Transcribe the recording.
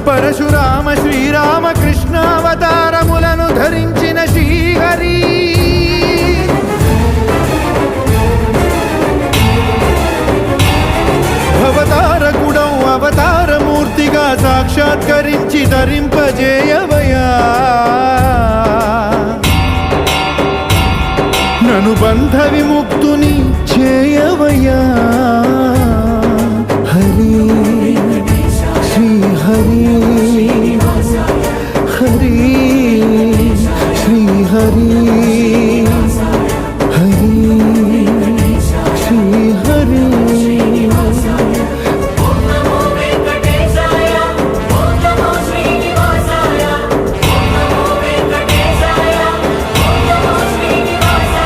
పరశురామ శ్రీరామ కృష్ణావతారములను ధరించిన శ్రీహరి అవతారకుడం అవతారమూర్తిగా సాక్షాత్కరించి ధరింపజేయవయా నను బంధ విముక్తుని చేయవయా హరి శ్రీ హరి